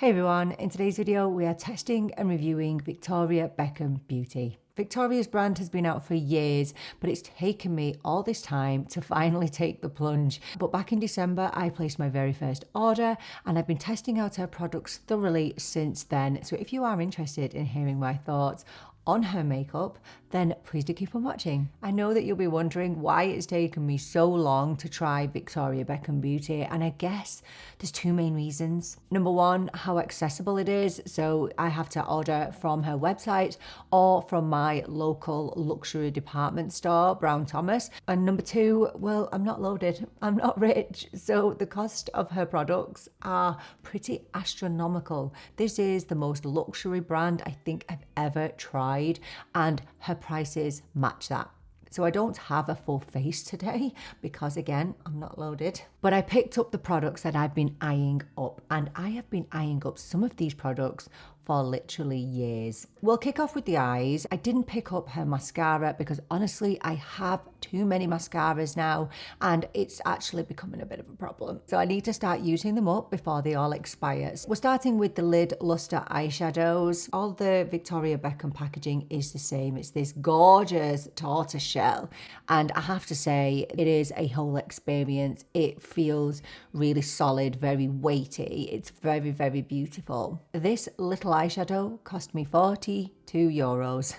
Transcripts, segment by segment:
Hey everyone, in today's video we are testing and reviewing Victoria Beckham Beauty. Victoria's brand has been out for years, but it's taken me all this time to finally take the plunge. But back in December, I placed my very first order and I've been testing out her products thoroughly since then. So if you are interested in hearing my thoughts on her makeup, then please do keep on watching. I know that you'll be wondering why it's taken me so long to try Victoria Beckham Beauty, and I guess there's two main reasons. Number one, how accessible it is. So I have to order from her website or from my local luxury department store, Brown Thomas. And number two, well, I'm not loaded, I'm not rich. So the cost of her products are pretty astronomical. This is the most luxury brand I think I've ever tried, and her prices match that. So I don't have a full face today because again, I'm not loaded. But I picked up the products that I've been eyeing up, and I have been eyeing up some of these products for literally years. We'll kick off with the eyes. I didn't pick up her mascara because honestly, I have too many mascaras now and it's actually becoming a bit of a problem. So I need to start using them up before they all expire. We're starting with the Lid Lustre eyeshadows. All the Victoria Beckham packaging is the same. It's this gorgeous tortoise shell. And I have to say, it is a whole experience. It feels really solid, very weighty. It's very, very beautiful. This little eyeshadow cost me €42.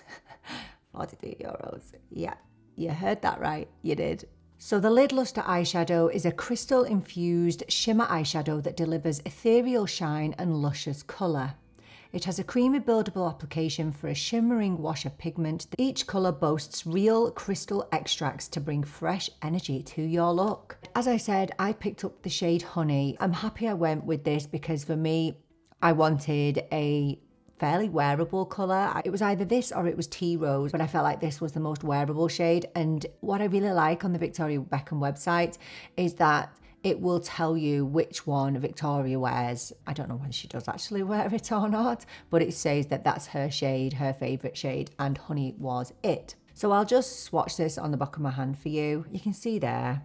42 euros. Yeah, you heard that right. You did. So the Lid Lustre eyeshadow is a crystal infused shimmer eyeshadow that delivers ethereal shine and luscious colour. It has a creamy buildable application for a shimmering wash of pigment. Each colour boasts real crystal extracts to bring fresh energy to your look. As I said, I picked up the shade Honey. I'm happy I went with this because for me, I wanted a fairly wearable colour. It was either this or it was Tea Rose, but I felt like this was the most wearable shade. And what I really like on the Victoria Beckham website is that it will tell you which one Victoria wears. I don't know whether she does actually wear it or not, but it says that that's her shade, her favourite shade, and Honey was it. So I'll just swatch this on the back of my hand for you. You can see there.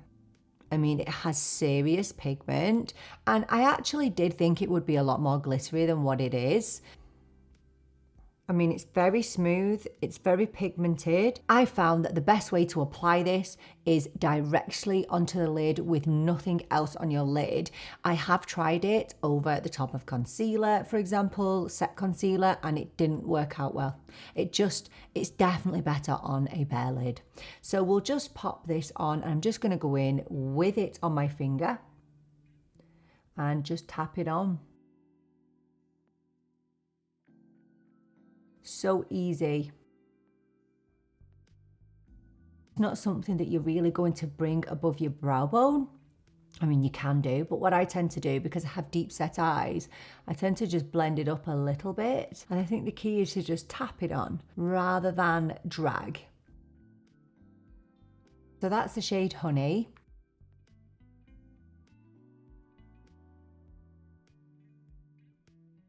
I mean, it has serious pigment, and I actually did think it would be a lot more glittery than what it is. I mean, it's very smooth, it's very pigmented. I found that the best way to apply this is directly onto the lid with nothing else on your lid. I have tried it over the top of concealer, for example, set concealer, and it didn't work out well. It's definitely better on a bare lid. So we'll just pop this on, and I'm just gonna go in with it on my finger and just tap it on. So easy. It's not something that you're really going to bring above your brow bone. I mean, you can do, but what I tend to do, because I have deep set eyes, I tend to just blend it up a little bit. And I think the key is to just tap it on rather than drag. So that's the shade Honey.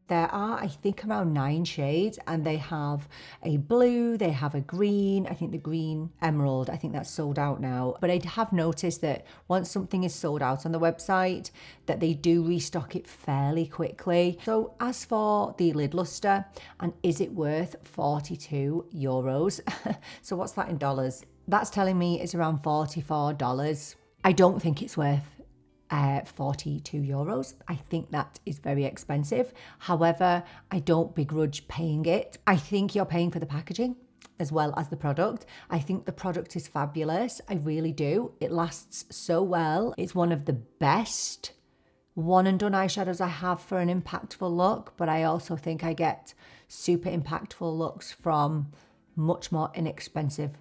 There are, I think, around 9 shades, and they have a blue, they have a green, I think the green emerald, I think that's sold out now. But I have noticed that once something is sold out on the website, that they do restock it fairly quickly. So as for the Lid Lustre, and is it worth 42 euros? So what's that in dollars? That's telling me it's around $44. I don't think it's worth 42 euros. I think that is very expensive. However, I don't begrudge paying it. I think you're paying for the packaging as well as the product. I think the product is fabulous. I really do. It lasts so well. It's one of the best one and done eyeshadows I have for an impactful look, but I also think I get super impactful looks from much more inexpensive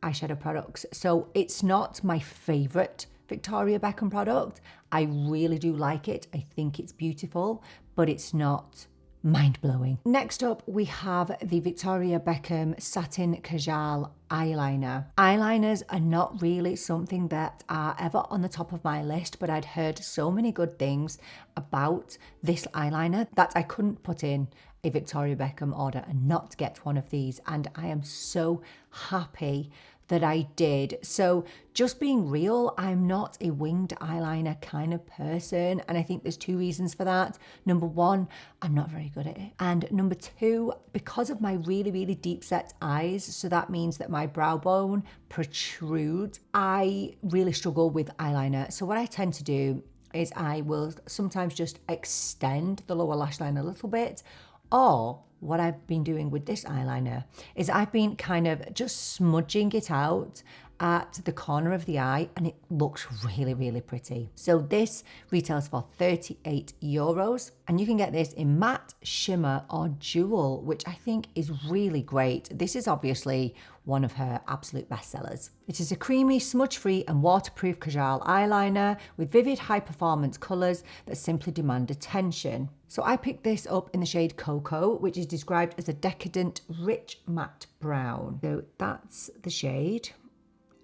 eyeshadow products. So it's not my favorite Victoria Beckham product. I really do like it. I think it's beautiful, but it's not mind-blowing. Next up, we have the Victoria Beckham Satin Kajal eyeliner. Eyeliners are not really something that are ever on the top of my list, but I'd heard so many good things about this eyeliner that I couldn't put in a Victoria Beckham order and not get one of these. And I am so happy that I did. So just being real, I'm not a winged eyeliner kind of person. And I think there's two reasons for that. Number one, I'm not very good at it. And number two, because of my really, really deep set eyes, so that means that my brow bone protrudes, I really struggle with eyeliner. So what I tend to do is I will sometimes just extend the lower lash line a little bit, or what I've been doing with this eyeliner is I've been kind of just smudging it out at the corner of the eye, and it looks really, really pretty. So this retails for €38, and you can get this in matte, shimmer, or jewel, which I think is really great. This is obviously one of her absolute bestsellers. It is a creamy, smudge-free and waterproof Kajal eyeliner with vivid high-performance colours that simply demand attention. So I picked this up in the shade Cocoa, which is described as a decadent, rich matte brown. So that's the shade.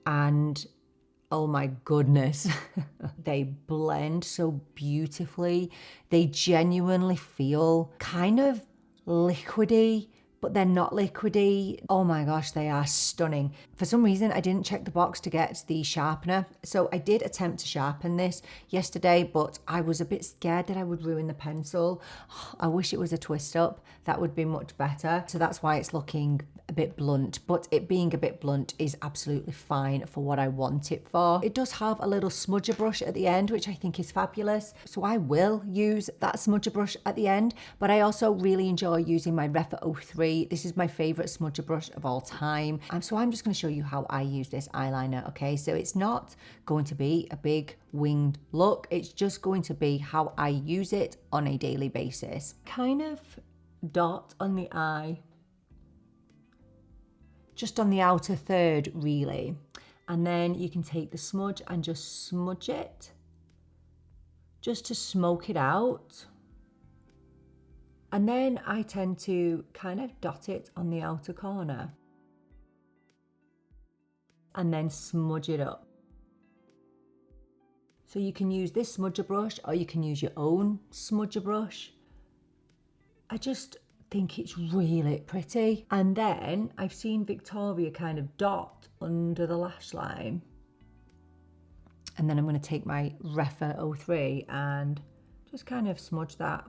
And oh my goodness, they blend so beautifully. They genuinely feel kind of liquidy, but they're not liquidy. Oh my gosh, they are stunning. For some reason, I didn't check the box to get the sharpener. So I did attempt to sharpen this yesterday, but I was a bit scared that I would ruin the pencil. I wish it was a twist up. That would be much better. So that's why it's looking a bit blunt, but it being a bit blunt is absolutely fine for what I want it for. It does have a little smudger brush at the end, which I think is fabulous. So I will use that smudger brush at the end, but I also really enjoy using my Rephr 03. This is my favorite smudger brush of all time. So I'm just going to show you how I use this eyeliner, okay? So it's not going to be a big winged look. It's just going to be how I use it on a daily basis. Kind of dot on the eye, just on the outer third really. And then you can take the smudge and just smudge it, just to smoke it out. And then I tend to kind of dot it on the outer corner and then smudge it up. So you can use this smudger brush or you can use your own smudger brush. I just think it's really pretty. And then I've seen Victoria kind of dot under the lash line. And then I'm going to take my Rephr 03 and just kind of smudge that.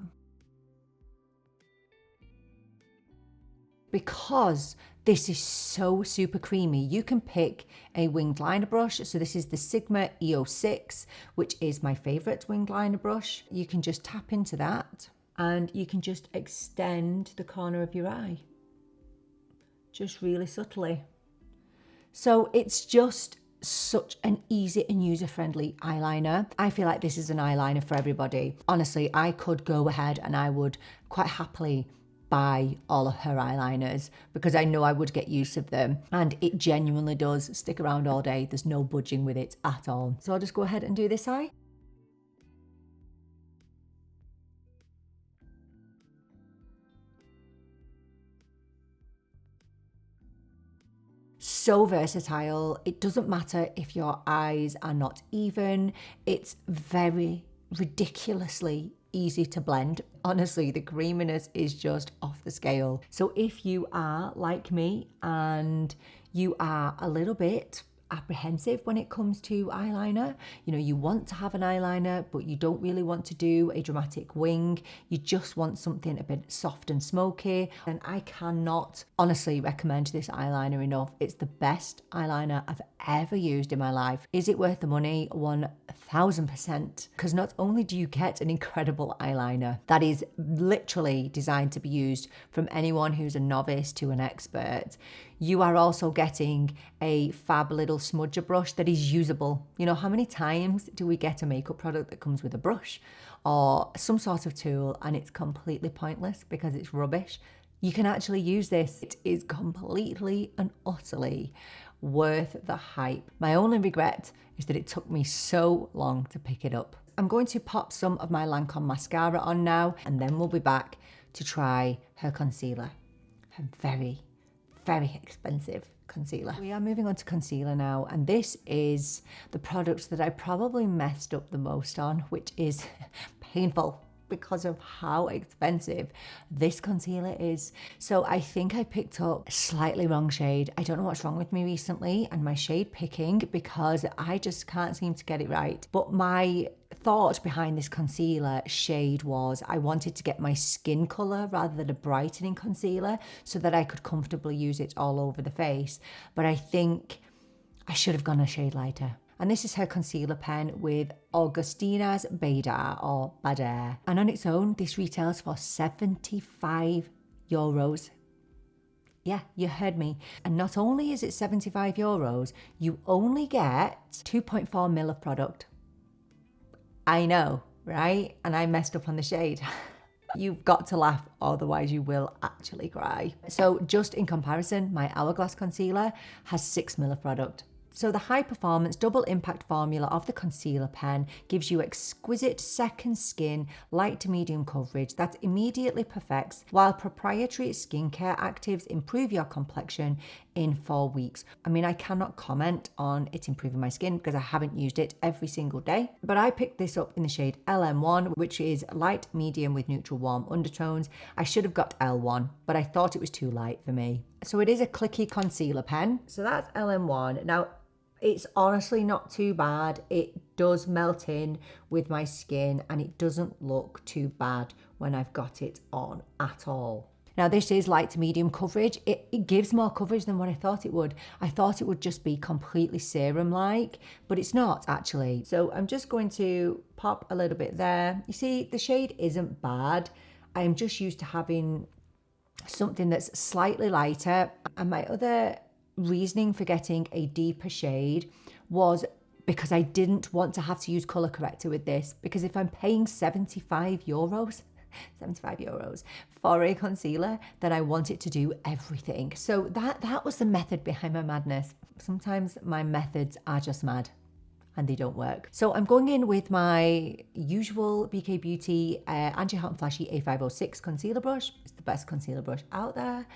Because this is so super creamy, you can pick a winged liner brush. So this is the Sigma EO6, which is my favorite winged liner brush. You can just tap into that and you can just extend the corner of your eye, just really subtly. So it's just such an easy and user-friendly eyeliner. I feel like this is an eyeliner for everybody. Honestly, I could go ahead and I would quite happily buy all of her eyeliners because I know I would get use of them, and it genuinely does stick around all day. There's no budging with it at all. So I'll just go ahead and do this eye. So versatile. It doesn't matter if your eyes are not even. It's very ridiculously easy to blend. Honestly, the creaminess is just off the scale. So if you are like me and you are a little bit apprehensive when it comes to eyeliner, you know, you want to have an eyeliner but you don't really want to do a dramatic wing, you just want something a bit soft and smoky, and I cannot honestly recommend this eyeliner enough. It's the best eyeliner I've ever used in my life. Is it worth the money? 1000%. Because not only do you get an incredible eyeliner that is literally designed to be used from anyone who's a novice to an expert, you are also getting a fab little smudger brush that is usable. You know, how many times do we get a makeup product that comes with a brush or some sort of tool and it's completely pointless because it's rubbish? You can actually use this. It is completely and utterly worth the hype. My only regret is that it took me so long to pick it up. I'm going to pop some of my Lancôme mascara on now, and then we'll be back to try her concealer. Her very expensive concealer. We are moving on to concealer now, and this is the product that I probably messed up the most on, which is painful. because of how expensive this concealer is. So I think I picked up a slightly wrong shade. I don't know what's wrong with me recently and my shade picking, because I just can't seem to get it right. But my thought behind this concealer shade was I wanted to get my skin color rather than a brightening concealer so that I could comfortably use it all over the face. But I think I should have gone a shade lighter. And this is her concealer pen with Augustina's Bader or Bader. And on its own, this retails for €75. Yeah, you heard me. And not only is it €75, you only get 2.4 mil of product. I know, right? And I messed up on the shade. You've got to laugh, otherwise you will actually cry. So just in comparison, my Hourglass concealer has 6 mil of product. So the high performance double impact formula of the concealer pen gives you exquisite second skin, light to medium coverage that immediately perfects, while proprietary skincare actives improve your complexion in 4 weeks. I mean, I cannot comment on it improving my skin because I haven't used it every single day, but I picked this up in the shade LM1, which is light medium with neutral warm undertones. I should have got L1, but I thought it was too light for me. So it is a clicky concealer pen. So that's LM1. Now, it's honestly not too bad. It does melt in with my skin and it doesn't look too bad when I've got it on at all. Now this is light to medium coverage. It gives more coverage than what I thought it would. I thought it would just be completely serum-like, but it's not actually. So I'm just going to pop a little bit there. You see, the shade isn't bad. I'm just used to having something that's slightly lighter. And my other reasoning for getting a deeper shade was because I didn't want to have to use colour corrector with this, because if I'm paying €75 for a concealer, then I want it to do everything. So that was the method behind my madness. Sometimes my methods are just mad and they don't work. So I'm going in with my usual BK Beauty Anti-Hot and Flashy A506 concealer brush. It's the best concealer brush out there.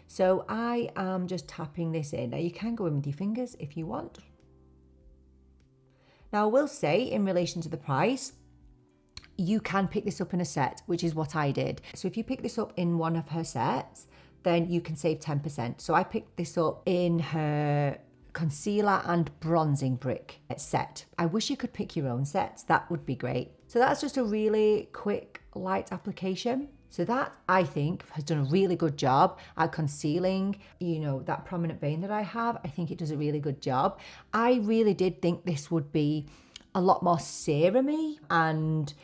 So I am just tapping this in. Now you can go in with your fingers if you want. Now I will say, in relation to the price, you can pick this up in a set, which is what I did. So if you pick this up in one of her sets, then you can save 10%. So I picked this up in her concealer and bronzing brick set. I wish you could pick your own sets. That would be great. So that's just a really quick light application. So that, I think, has done a really good job at concealing, you know, that prominent vein that I have. I think it does a really good job. I really did think this would be a lot more serum-y, and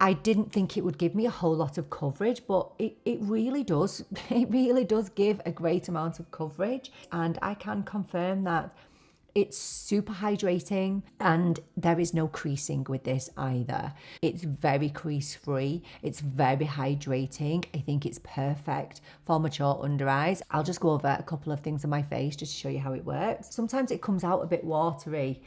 I didn't think it would give me a whole lot of coverage, but it really does. It really does give a great amount of coverage, and I can confirm that it's super hydrating and there is no creasing with this either. It's very crease free. It's very hydrating. I think it's perfect for mature under eyes. I'll just go over a couple of things on my face just to show you how it works. Sometimes it comes out a bit watery,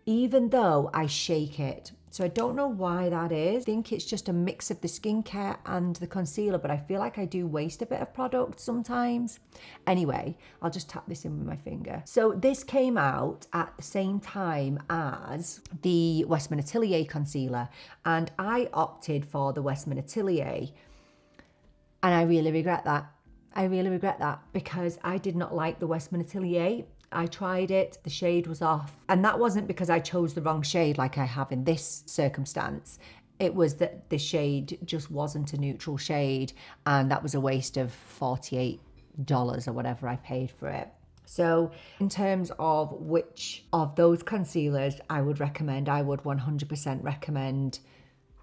even though I shake it. So I don't know why that is. I think it's just a mix of the skincare and the concealer, but I feel like I do waste a bit of product sometimes. Anyway, I'll just tap this in with my finger. So this came out at the same time as the Westman Atelier concealer, and I opted for the Westman Atelier, and I really regret that. I really regret that because I did not like the Westman Atelier. I tried it, the shade was off. And that wasn't because I chose the wrong shade like I have in this circumstance. It was that the shade just wasn't a neutral shade, and that was a waste of $48 or whatever I paid for it. So in terms of which of those concealers I would recommend, I would 100% recommend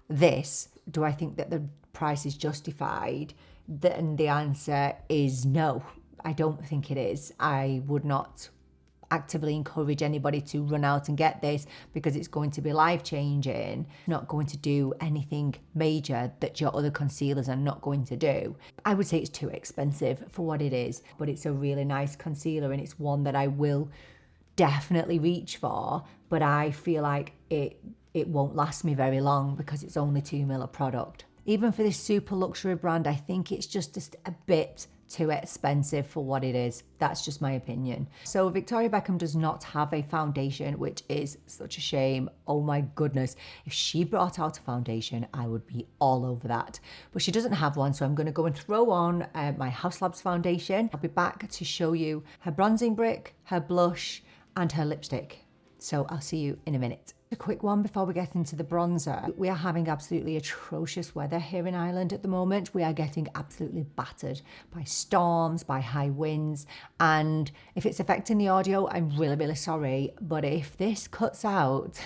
this. Do I think that the price is justified? Then the answer is no. I don't think it is. I would not actively encourage anybody to run out and get this because it's going to be life-changing, not going to do anything major that your other concealers are not going to do. I would say it's too expensive for what it is, but it's a really nice concealer and it's one that I will definitely reach for, but I feel like it won't last me very long because it's only 2 ml of product. Even for this super luxury brand, I think it's just a bit too expensive for what it is. That's just my opinion. So Victoria Beckham does not have a foundation, which is such a shame. Oh my goodness. If she brought out a foundation, I would be all over that. But she doesn't have one, so I'm going to go and throw on my Haus foundation. I'll be back to show you her bronzing brick, her blush, and her lipstick. So I'll see you in a minute. A quick one before we get into the bronzer. We are having absolutely atrocious weather here in Ireland at the moment. We are getting absolutely battered by storms, by high winds, and if it's affecting the audio, I'm really, really sorry. But if this cuts out,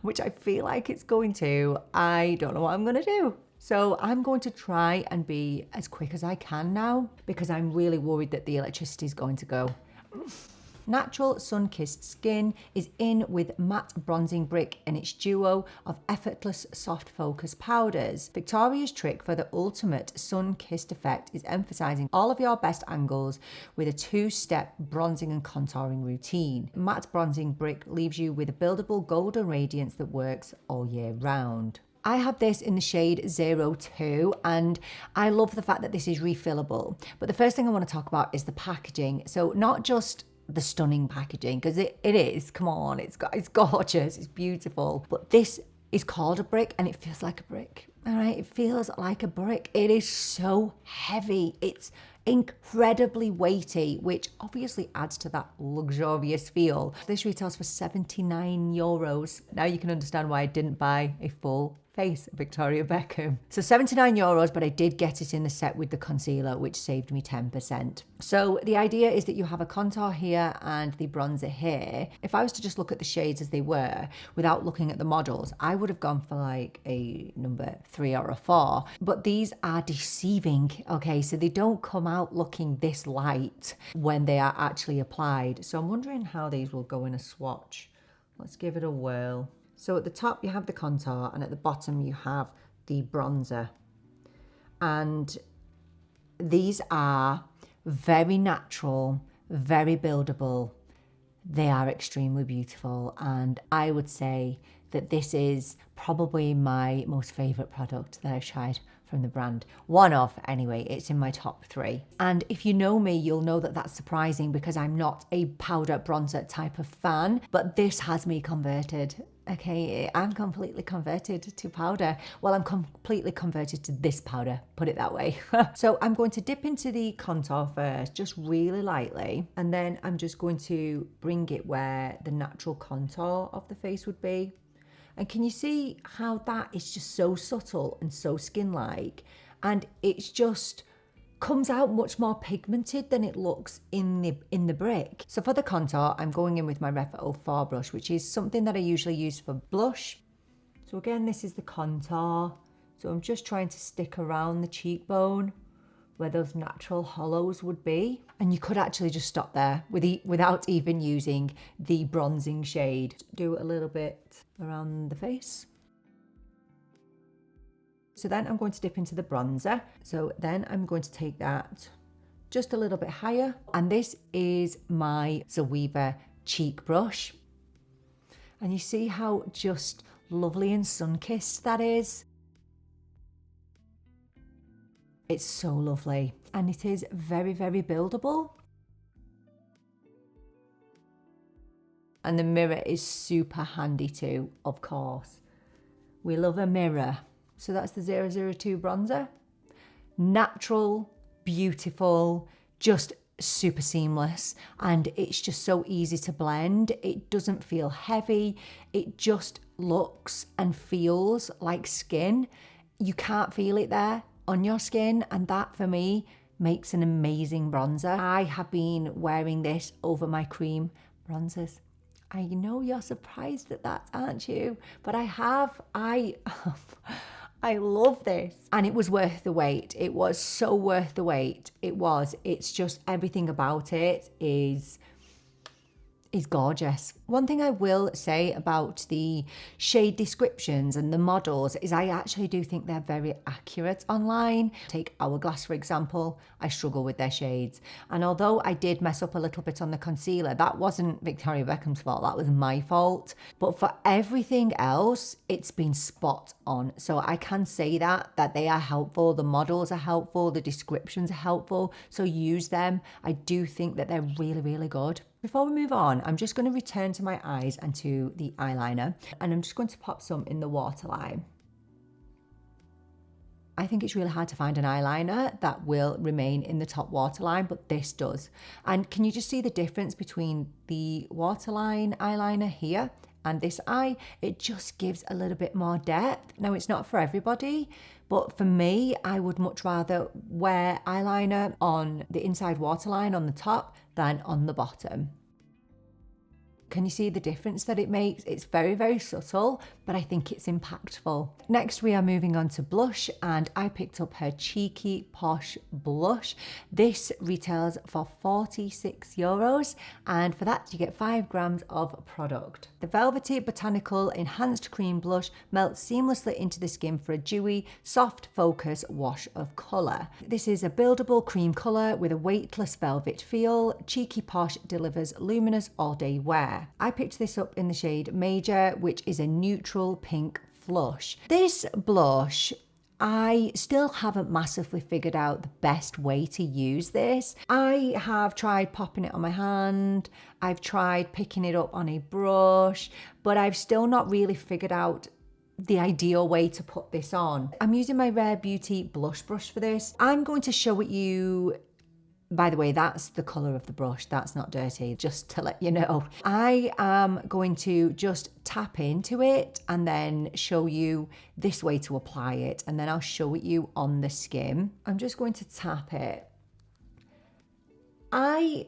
which I feel like it's going to, I don't know what I'm going to do. So I'm going to try and be as quick as I can now because I'm really worried that the electricity is going to go. Natural Sun-Kissed Skin is in with matte bronzing brick and its duo of effortless soft focus powders. Victoria's trick for the ultimate sun-kissed effect is emphasizing all of your best angles with a two-step bronzing and contouring routine. Matte bronzing brick leaves you with a buildable golden radiance that works all year round. I have this in the shade 02 and I love the fact that this is refillable. But the first thing I want to talk about is the packaging. So not just the stunning packaging, because it is, come on, it's gorgeous, it's beautiful, but this is called a brick and it feels like a brick. All right, it feels like a brick. It is so heavy, it's incredibly weighty, which obviously adds to that luxurious feel. This retails for €79. Now you can understand why I didn't buy a full face of Victoria Beckham. So €79, but I did get it in the set with the concealer, which saved me 10%. So the idea is that you have a contour here and the bronzer here. If I was to just look at the shades as they were without looking at the models, I would have gone for like a number 3 or a 4, but these are deceiving. Okay, so they don't come out looking this light when they are actually applied. So I'm wondering how these will go in a swatch. Let's give it a whirl. So at the top you have the contour and at the bottom you have the bronzer. And these are very natural, very buildable. They are extremely beautiful. And I would say that this is probably my most favourite product that I've tried from the brand. One of, anyway, it's in my top 3. And if you know me, you'll know that that's surprising because I'm not a powder bronzer type of fan, but this has me converted. Okay, I'm completely converted to powder. Well, I'm completely converted to this powder, put it that way. So I'm going to dip into the contour first, just really lightly. And then I'm just going to bring it where the natural contour of the face would be. And can you see how that is just so subtle and so skin-like? And it's just comes out much more pigmented than it looks in the brick. So for the contour, I'm going in with my Rephr brush, which is something that I usually use for blush. So again, this is the contour. So I'm just trying to stick around the cheekbone where those natural hollows would be. And you could actually just stop there without even using the bronzing shade. Do a little bit around the face. So then I'm going to dip into the bronzer. So then I'm going to take that just a little bit higher. And this is my Zoeva cheek brush. And you see how just lovely and sun-kissed that is? It's so lovely. And it is very, very buildable. And the mirror is super handy too, of course. We love a mirror. So that's the 002 bronzer. Natural, beautiful, just super seamless. And it's just so easy to blend. It doesn't feel heavy. It just looks and feels like skin. You can't feel it there on your skin. And that for me makes an amazing bronzer. I have been wearing this over my cream bronzers. I know you're surprised at that, aren't you? But I have. I love this. And it was worth the wait. It was so worth the wait. It was. It's just everything about it is is gorgeous. One thing I will say about the shade descriptions and the models is I actually do think they're very accurate online. Take Hourglass, for example. I struggle with their shades. And although I did mess up a little bit on the concealer, that wasn't Victoria Beckham's fault. That was my fault. But for everything else, it's been spot on. So I can say that they are helpful. The models are helpful. The descriptions are helpful. So use them. I do think that they're really, really good. Before we move on, I'm just going to return to my eyes and to the eyeliner, and I'm just going to pop some in the waterline. I think it's really hard to find an eyeliner that will remain in the top waterline, but this does. And can you just see the difference between the waterline eyeliner here and this eye? It just gives a little bit more depth. Now, it's not for everybody, but for me, I would much rather wear eyeliner on the inside waterline on the top than on the bottom. Can you see the difference that it makes? It's very, very subtle, but I think it's impactful. Next, we are moving on to blush, and I picked up her Cheeky Posh blush. This retails for €46, and for that, you get 5 grams of product. The Velvety Botanical Enhanced Cream Blush melts seamlessly into the skin for a dewy, soft focus wash of colour. This is a buildable cream colour with a weightless velvet feel. Cheeky Posh delivers luminous all-day wear. I picked this up in the shade Major, which is a neutral pink flush. This blush, I still haven't massively figured out the best way to use this. I have tried popping it on my hand, I've tried picking it up on a brush, but I've still not really figured out the ideal way to put this on. I'm using my Rare Beauty blush brush for this. I'm going to show it you. By the way, that's the colour of the brush. That's not dirty, just to let you know. I am going to just tap into it and then show you this way to apply it. And then I'll show it you on the skin. I'm just going to tap it. I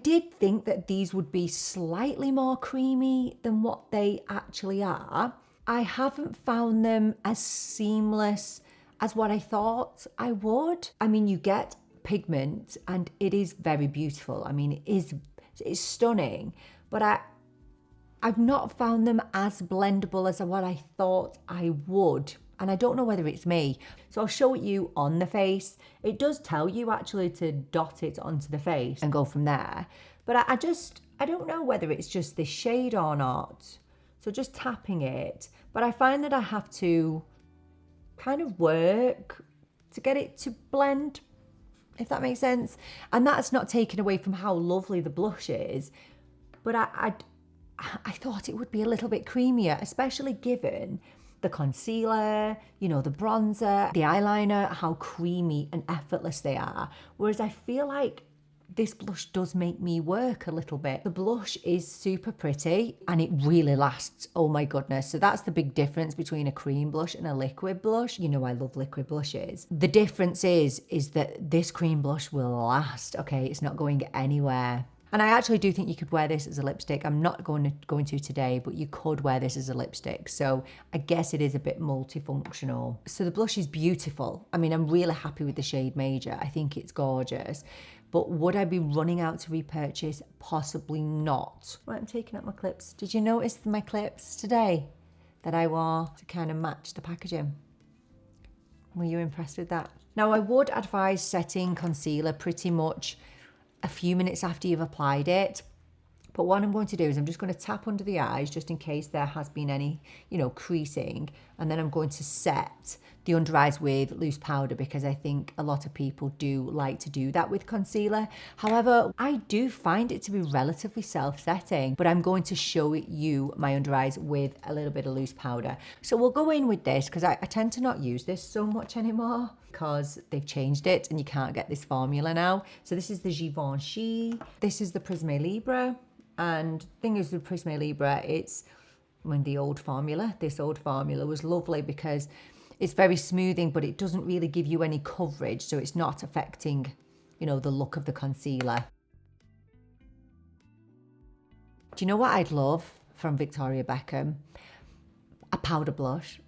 did think that these would be slightly more creamy than what they actually are. I haven't found them as seamless as what I thought I would. I mean, you get pigment and it is very beautiful. I mean, it's stunning, but I've not found them as blendable as what I thought I would. And I don't know whether it's me. So I'll show it you on the face. It does tell you actually to dot it onto the face and go from there. But I don't know whether it's just this shade or not. So just tapping it. But I find that I have to kind of work to get it to blend, if that makes sense. And that's not taken away from how lovely the blush is, but I thought it would be a little bit creamier, especially given the concealer, you know, the bronzer, the eyeliner, how creamy and effortless they are. Whereas I feel like this blush does make me work a little bit. The blush is super pretty and it really lasts. Oh my goodness. So that's the big difference between a cream blush and a liquid blush. You know, I love liquid blushes. The difference is that this cream blush will last. Okay, it's not going anywhere. And I actually do think you could wear this as a lipstick. I'm not going to today, but you could wear this as a lipstick. So I guess it is a bit multifunctional. So the blush is beautiful. I mean, I'm really happy with the shade Major. I think it's gorgeous. But would I be running out to repurchase? Possibly not. Right, I'm taking out my clips. Did you notice my clips today that I wore to kind of match the packaging? Were you impressed with that? Now, I would advise setting concealer pretty much a few minutes after you've applied it. But what I'm going to do is I'm just going to tap under the eyes just in case there has been any, you know, creasing. And then I'm going to set the under eyes with loose powder because I think a lot of people do like to do that with concealer. However, I do find it to be relatively self-setting, but I'm going to show you my under eyes with a little bit of loose powder. So we'll go in with this because I tend to not use this so much anymore because they've changed it and you can't get this formula now. So this is the Givenchy. This is the Prisme Libre. And the thing is with Prisme Libre, it's when this old formula was lovely because it's very smoothing, but it doesn't really give you any coverage. So it's not affecting, you know, the look of the concealer. Do you know what I'd love from Victoria Beckham? A powder blush.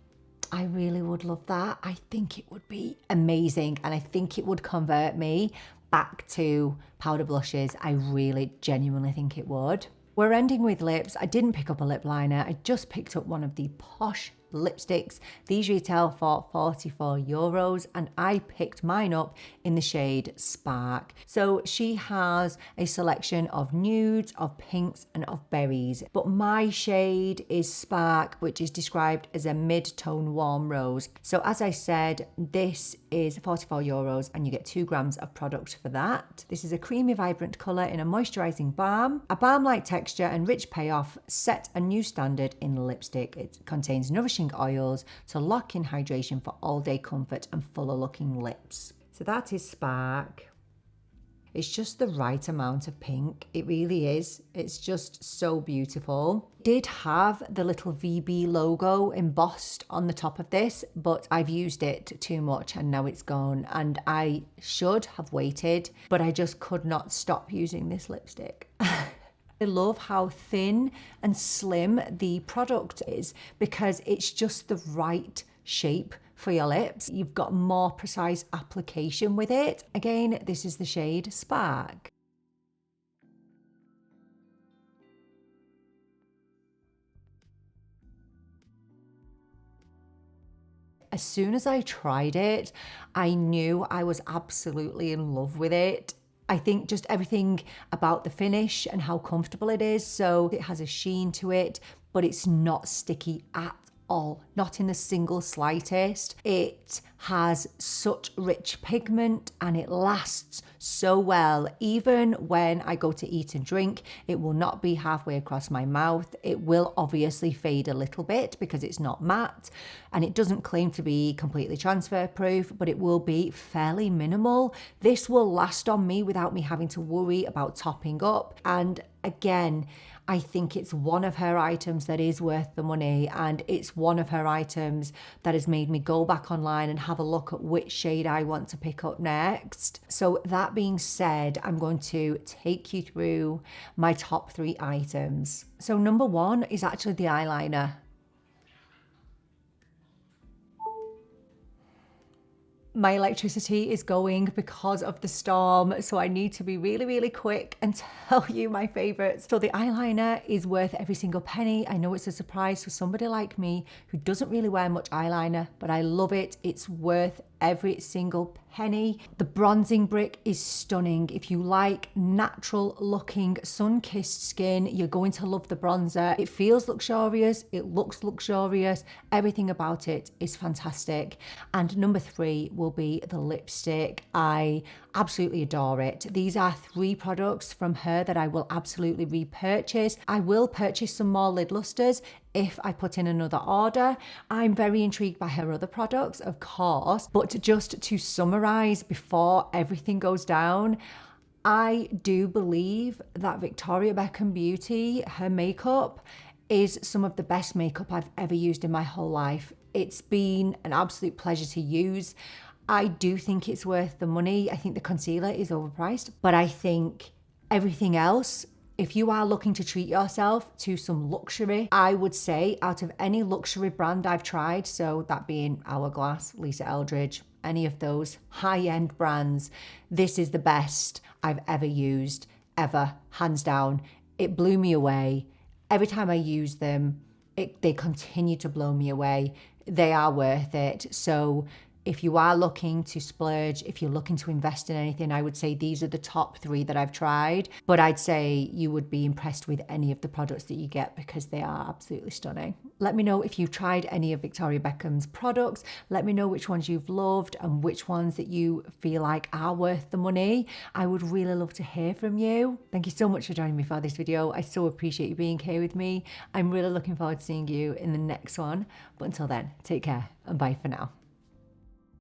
I really would love that. I think it would be amazing. And I think it would convert me back to powder blushes. I really genuinely think it would. We're ending with lips. I didn't pick up a lip liner. I just picked up one of the Posh lipsticks. These retail for €44 and I picked mine up in the shade Spark. So she has a selection of nudes, of pinks and of berries, but my shade is Spark, which is described as a mid-tone warm rose. So as I said, this is €44 and you get 2 grams of product for that. This is a creamy vibrant colour in a moisturising balm. A balm-like texture and rich payoff set a new standard in lipstick. It contains nourishing oils to lock in hydration for all-day comfort and fuller looking lips. So that is Spark. It's just the right amount of pink. It really is. It's just so beautiful. It did have the little VB logo embossed on the top of this, but I've used it too much and now it's gone. And I should have waited, but I just could not stop using this lipstick. I love how thin and slim the product is because it's just the right shape for your lips. You've got more precise application with it. Again, this is the shade Spark. As soon as I tried it, I knew I was absolutely in love with it. I think just everything about the finish and how comfortable it is. So it has a sheen to it, but it's not sticky at all, not in the single slightest. It has such rich pigment and it lasts so well. Even when I go to eat and drink, it will not be halfway across my mouth. It will obviously fade a little bit because it's not matte and it doesn't claim to be completely transfer proof, but it will be fairly minimal. This will last on me without me having to worry about topping up. And again, I think it's one of her items that is worth the money, and it's one of her items that has made me go back online and have a look at which shade I want to pick up next. So that being said, I'm going to take you through my top 3 items. So number 1 is actually the eyeliner. My electricity is going because of the storm, so I need to be really, really quick and tell you my favorites. So the eyeliner is worth every single penny. I know it's a surprise for somebody like me who doesn't really wear much eyeliner, but I love it. It's worth every single penny. The bronzing brick is stunning. If you like natural looking sun-kissed skin, you're going to love the bronzer. It feels luxurious, it looks luxurious, everything about it is fantastic. And number 3 will be the lipstick. I absolutely adore it. These are 3 products from her that I will absolutely repurchase. I will purchase some more lid lusters if I put in another order. I'm very intrigued by her other products, of course, but just to summarize before everything goes down, I do believe that Victoria Beckham Beauty, her makeup, is some of the best makeup I've ever used in my whole life. It's been an absolute pleasure to use. I do think it's worth the money. I think the concealer is overpriced, but I think everything else, if you are looking to treat yourself to some luxury, I would say out of any luxury brand I've tried, so that being Hourglass, Lisa Eldridge, any of those high-end brands, this is the best I've ever used, ever, hands down. It blew me away. Every time I use them, they continue to blow me away. They are worth it. So if you are looking to splurge, if you're looking to invest in anything, I would say these are the top 3 that I've tried. But I'd say you would be impressed with any of the products that you get because they are absolutely stunning. Let me know if you've tried any of Victoria Beckham's products. Let me know which ones you've loved and which ones that you feel like are worth the money. I would really love to hear from you. Thank you so much for joining me for this video. I so appreciate you being here with me. I'm really looking forward to seeing you in the next one. But until then, take care and bye for now.